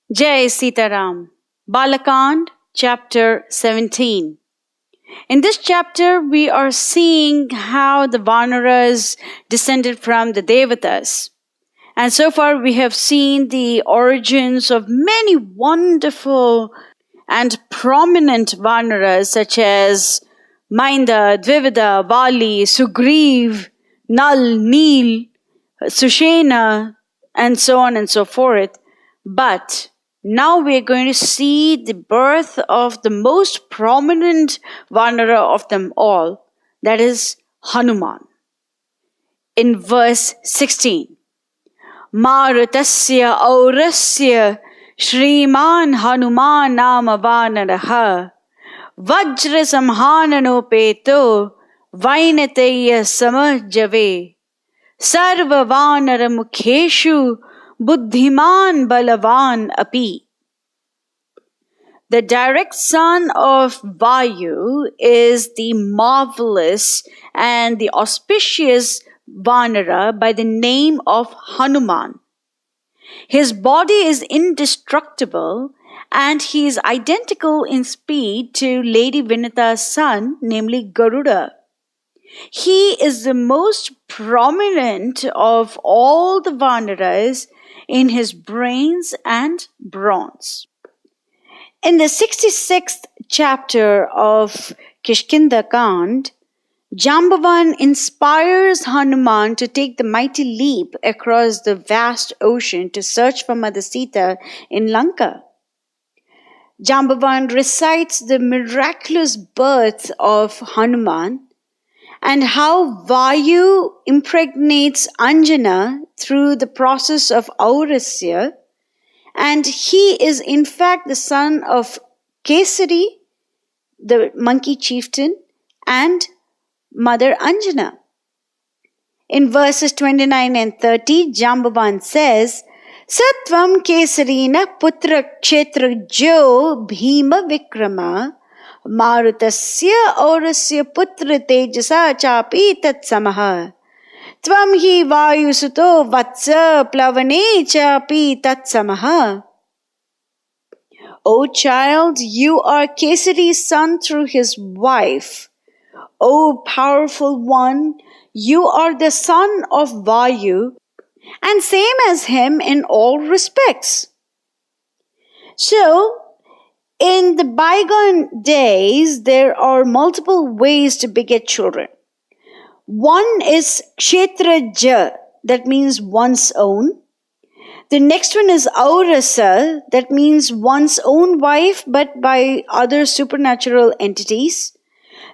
Jai Sitaram. Balakand, chapter 17. In this chapter, we are seeing how the Vanaras descended from the Devatas. And so far, we have seen the origins of many wonderful and prominent Vanaras, such as Mainda, Dvivida, Vali, Sugriv, Nal, Neel, Sushena, and so on and so forth. But now we are going to see the birth of the most prominent Vanara of them all, that is Hanuman. In verse 16, Marutasya aurasya Shriman Hanuman nama Vanaraha Vajra samhanano peto Vainateya samajave Sarva Vanara mukheshu Buddhiman balavan api. The direct son of Vayu is the marvelous and the auspicious Vanara by the name of Hanuman. His body is indestructible and he is identical in speed to Lady Vinita's son, namely Garuda. He is the most prominent of all the Vanaras in his brains and bronze. In the 66th chapter of Kishkinda-kand, Jambavan inspires Hanuman to take the mighty leap across the vast ocean to search for Mother Sita in Lanka. Jambavan recites the miraculous birth of Hanuman and how Vayu impregnates Anjana through the process of Aurasya, and he is in fact the son of Kesari, the monkey chieftain, and Mother Anjana. In verses 29 and 30, Jambavan says, Satvam Kesarina putra kshetra jo bhima vikrama Marutasya aurasya putra tejasa chapi tat samaha Tvam hi vayusuto vatsa plavane chapi tat samaha. O child, you are Kesari's son through his wife. O powerful one, you are the son of Vayu and same as him in all respects. So, in the bygone days, there are multiple ways to beget children. One is kshetraja, that means one's own. The next one is aurasa, that means one's own wife but by other supernatural entities.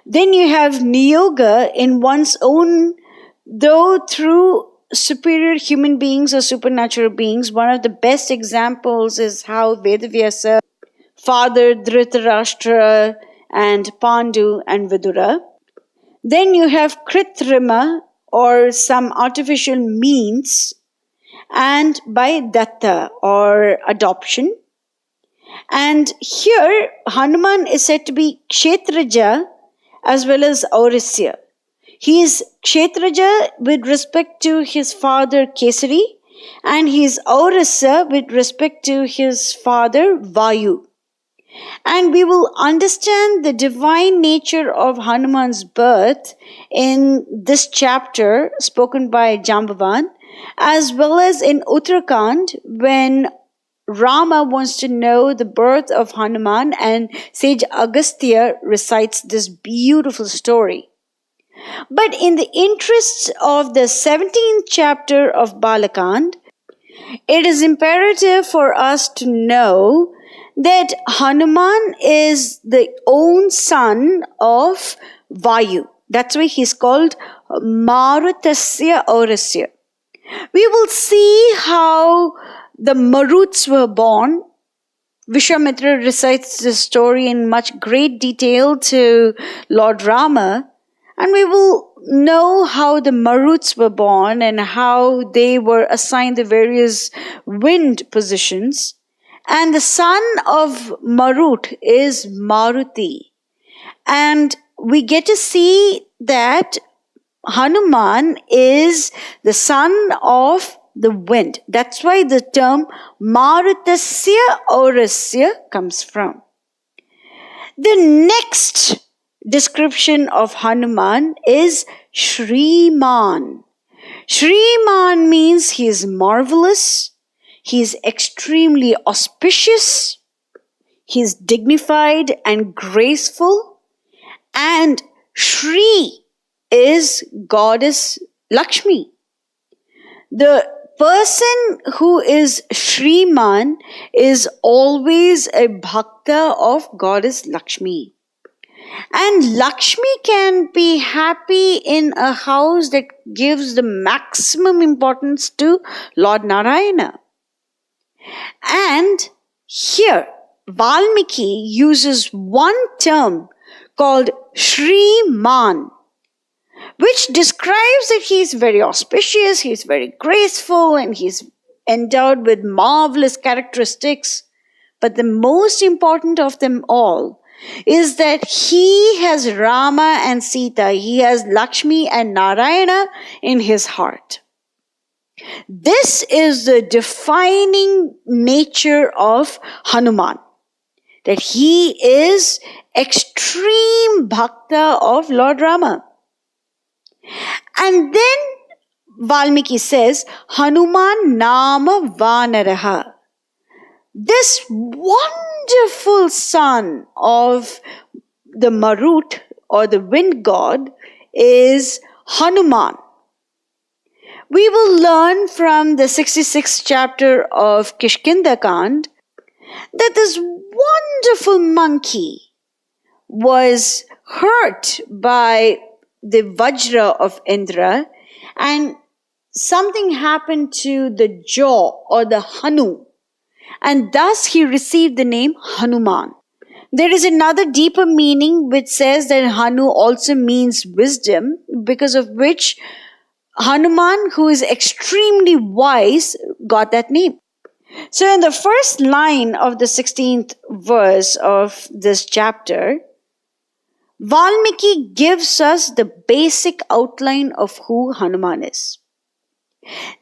Then you have niyoga, in one's own, though through superior human beings or supernatural beings. One of the best examples is how Vedavyasa fathered Dhritarashtra and Pandu and Vidura. Then you have Kritrima, or some artificial means, and by Datta, or adoption. And here Hanuman is said to be Kshetraja as well as Aurasya. He is Kshetraja with respect to his father Kesari, and he is Aurasya with respect to his father Vayu. And we will understand the divine nature of Hanuman's birth in this chapter spoken by Jambavan, as well as in Uttarakhand when Rama wants to know the birth of Hanuman and sage Agastya recites this beautiful story. But in the interests of the 17th chapter of Balakand, it is imperative for us to know that Hanuman is the own son of Vayu. That's why he's called Marutasya aurasya. We will see how the Maruts were born. Vishwamitra recites this story in much great detail to Lord Rama, and we will know how the Maruts were born and how they were assigned the various wind positions. And the son of Marut is Maruti. And we get to see that Hanuman is the son of the wind. That's why the term Marutasya Aurasya comes from. The next description of Hanuman is Shriman. Shriman means he is marvelous, he is extremely auspicious, he is dignified and graceful, and Shri is goddess Lakshmi. The person who is Shriman is always a Bhakta of goddess Lakshmi. And Lakshmi can be happy in a house that gives the maximum importance to Lord Narayana. And here, Valmiki uses one term called Shriman, which describes that he is very auspicious, he is very graceful, and he is endowed with marvelous characteristics. But the most important of them all is that he has Rama and Sita, he has Lakshmi and Narayana in his heart. This is the defining nature of Hanuman, that he is extreme Bhakta of Lord Rama. And then Valmiki says, Hanuman Nama Vanaraha. This wonderful son of the Marut or the wind god is Hanuman. We will learn from the 66th chapter of Kishkinda Kand that this wonderful monkey was hurt by the Vajra of Indra, and something happened to the jaw or the Hanu, and thus he received the name Hanuman. There is another deeper meaning which says that Hanu also means wisdom, because of which Hanuman, who is extremely wise, got that name. So in the first line of the 16th verse of this chapter, Valmiki gives us the basic outline of who Hanuman is.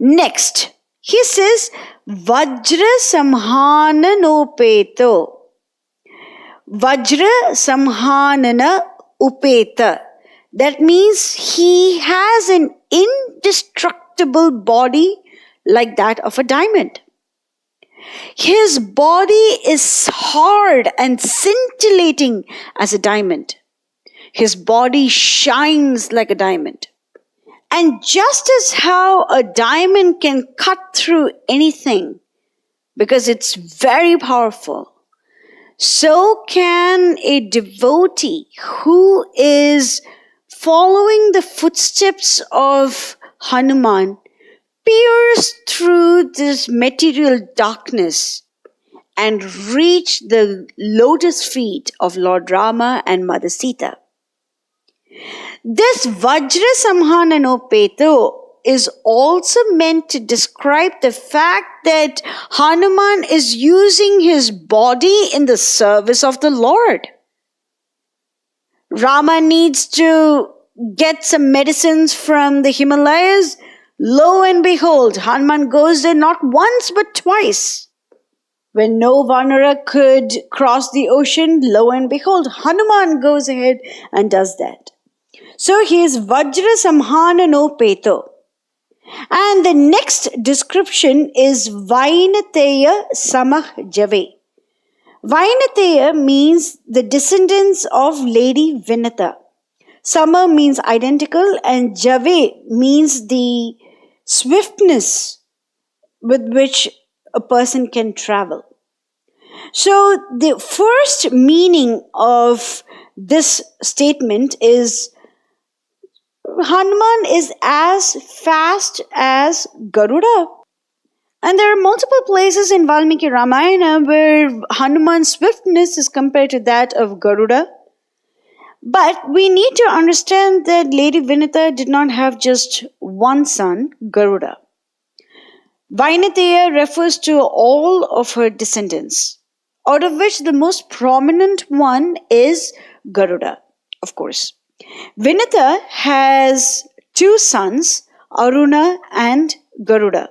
Next, he says, Vajra Samhanana Upeto. Vajra Samhanana Upeta. That means he has an indestructible body like that of a diamond. His body is hard and scintillating as a diamond. His body shines like a diamond. And just as how a diamond can cut through anything because it's very powerful, so can a devotee who is following the footsteps of Hanuman pierce through this material darkness and reach the lotus feet of Lord Rama and Mother Sita. This Vajra Samhananopeto is also meant to describe the fact that Hanuman is using his body in the service of the Lord. Rama needs to get some medicines from the Himalayas. Lo and behold, Hanuman goes there not once but twice. When no Vanara could cross the ocean, lo and behold, Hanuman goes ahead and does that. So he is Vajra Samhananopeto. And the next description is Vainateya Samah Jave. Vainateya means the descendants of Lady Vinata. Sama means identical, and Jave means the swiftness with which a person can travel. So the first meaning of this statement is Hanuman is as fast as Garuda. And there are multiple places in Valmiki Ramayana where Hanuman's swiftness is compared to that of Garuda. But we need to understand that Lady Vinata did not have just one son, Garuda. Vainateya refers to all of her descendants, out of which the most prominent one is Garuda, of course. Vinata has two sons, Aruna and Garuda.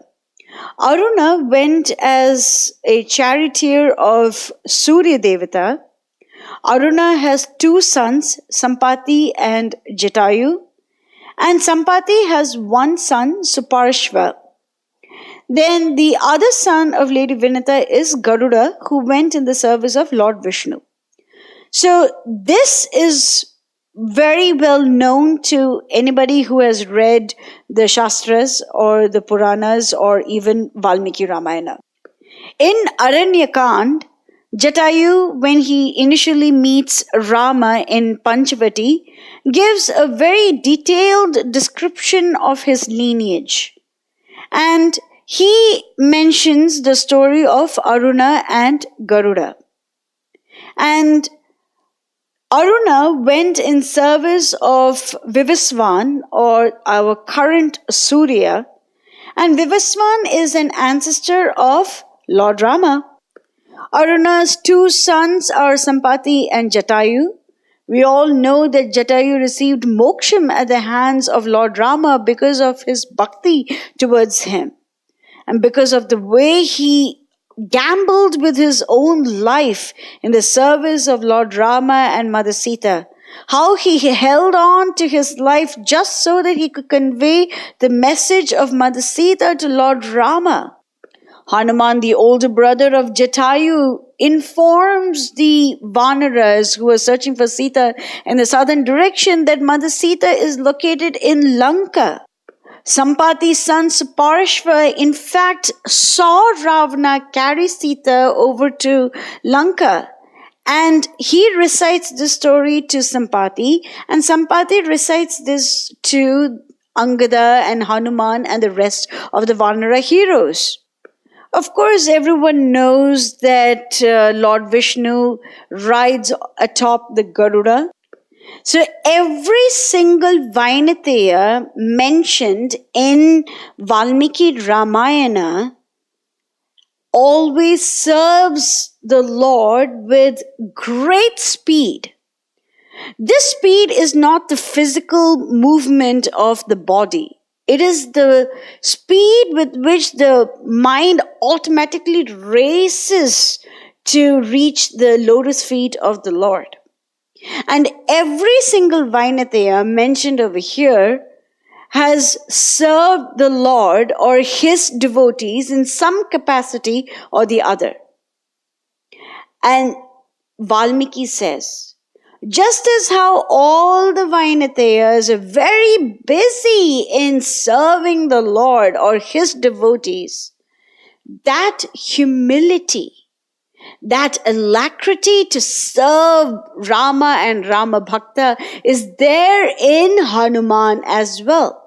Aruna went as a charioteer of Surya Devata. Aruna has two sons, Sampati and Jatayu, and Sampati has one son, Suparshva. Then the other son of Lady Vinita is Garuda, who went in the service of Lord Vishnu. So this is very well known to anybody who has read the Shastras or the Puranas or even Valmiki Ramayana. In Aranyakand, Jatayu, when he initially meets Rama in Panchavati, gives a very detailed description of his lineage. And he mentions the story of Aruna and Garuda. And Aruna went in service of Vivasvan, or our current Surya, and Vivasvan is an ancestor of Lord Rama. Aruna's two sons are Sampati and Jatayu. We all know that Jatayu received moksham at the hands of Lord Rama because of his bhakti towards him, and because of the way he gambled with his own life in the service of Lord Rama and Mother Sita. How he held on to his life just so that he could convey the message of Mother Sita to Lord Rama. Hanuman, the older brother of Jatayu, informs the Vanaras who are searching for Sita in the southern direction that Mother Sita is located in Lanka. Sampati's son Suparshva in fact saw Ravana carry Sita over to Lanka, and he recites this story to Sampati, and Sampati recites this to Angada and Hanuman and the rest of the Vanara heroes. Of course, everyone knows that Lord Vishnu rides atop the Garuda. So every single Vainateya mentioned in Valmiki Ramayana always serves the Lord with great speed. This speed is not the physical movement of the body. It is the speed with which the mind automatically races to reach the lotus feet of the Lord. And every single Vainateya mentioned over here has served the Lord or his devotees in some capacity or the other. And Valmiki says, just as how all the Vainateyas are very busy in serving the Lord or his devotees, that humility, that alacrity to serve Rama and Rama Bhakta is there in Hanuman as well.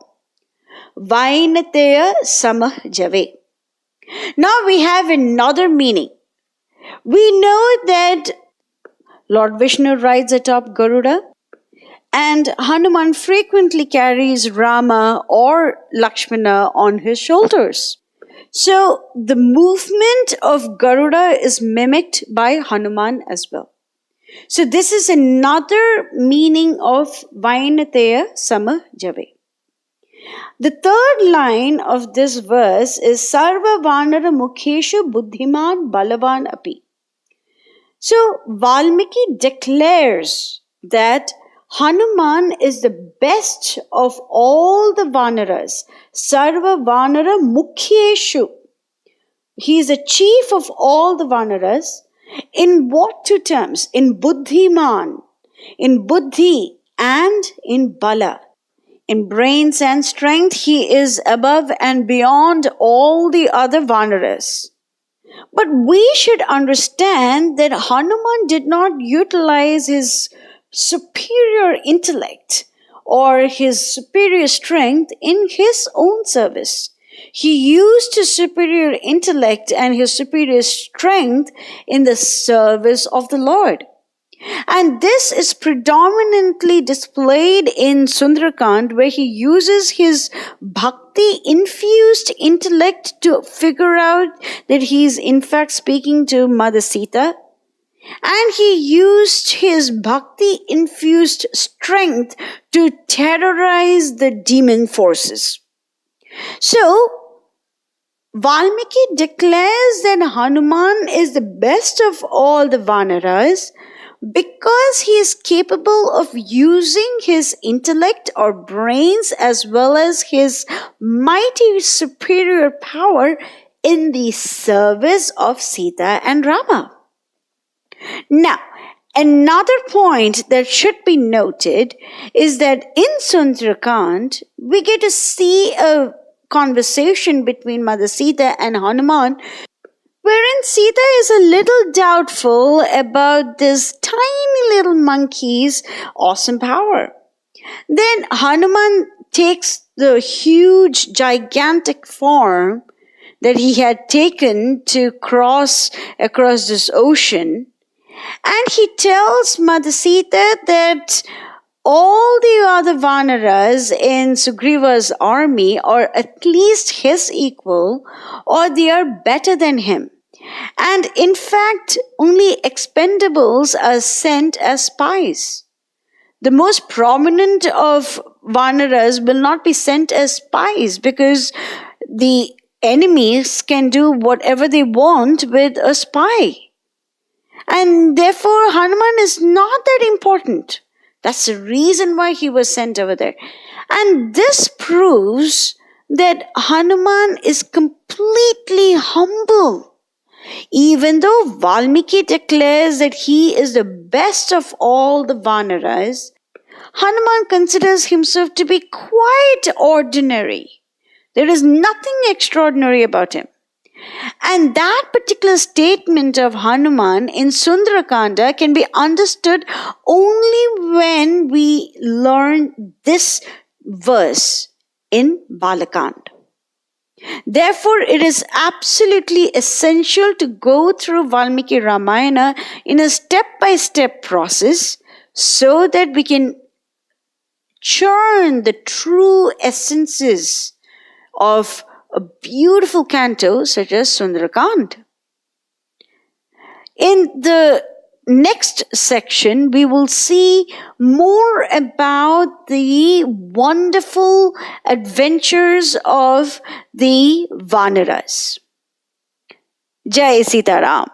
Vainateya samah jave. Now we have another meaning. We know that Lord Vishnu rides atop Garuda, and Hanuman frequently carries Rama or Lakshmana on his shoulders. So the movement of Garuda is mimicked by Hanuman as well. So this is another meaning of Vainateya samah jave. The third line of this verse is Sarva Vanara Mukheshu Buddhiman Balavan Api. So Valmiki declares that Hanuman is the best of all the Vanaras. Sarva Vanara Mukhyeshu. He is the chief of all the Vanaras. In what two terms? In Buddhiman, in Buddhi, and in Bala. In brains and strength, he is above and beyond all the other Vanaras. But we should understand that Hanuman did not utilize his superior intellect or his superior strength in his own service. He used his superior intellect and his superior strength in the service of the Lord. And this is predominantly displayed in Sundarakand, where he uses his bhakti-infused intellect to figure out that he is in fact speaking to Mother Sita. And he used his bhakti-infused strength to terrorize the demon forces. So, Valmiki declares that Hanuman is the best of all the Vanaras because he is capable of using his intellect or brains as well as his mighty superior power in the service of Sita and Rama. Now, another point that should be noted is that in Sundarakand, we get to see a conversation between Mother Sita and Hanuman, wherein Sita is a little doubtful about this tiny little monkey's awesome power. Then Hanuman takes the huge, gigantic form that he had taken to cross across this ocean, and he tells Mother Sita that all the other Vanaras in Sugriva's army are at least his equal, or they are better than him. And in fact, only expendables are sent as spies. The most prominent of Vanaras will not be sent as spies because the enemies can do whatever they want with a spy. And therefore, Hanuman is not that important. That's the reason why he was sent over there. And this proves that Hanuman is completely humble. Even though Valmiki declares that he is the best of all the Vanaras, Hanuman considers himself to be quite ordinary. There is nothing extraordinary about him. And that particular statement of Hanuman in Sundarakanda can be understood only when we learn this verse in Balakand. Therefore, it is absolutely essential to go through Valmiki Ramayana in a step-by-step process so that we can churn the true essences of a beautiful canto such as Sundarakand. In the next section, we will see more about the wonderful adventures of the Vanaras. Jai Sitaram.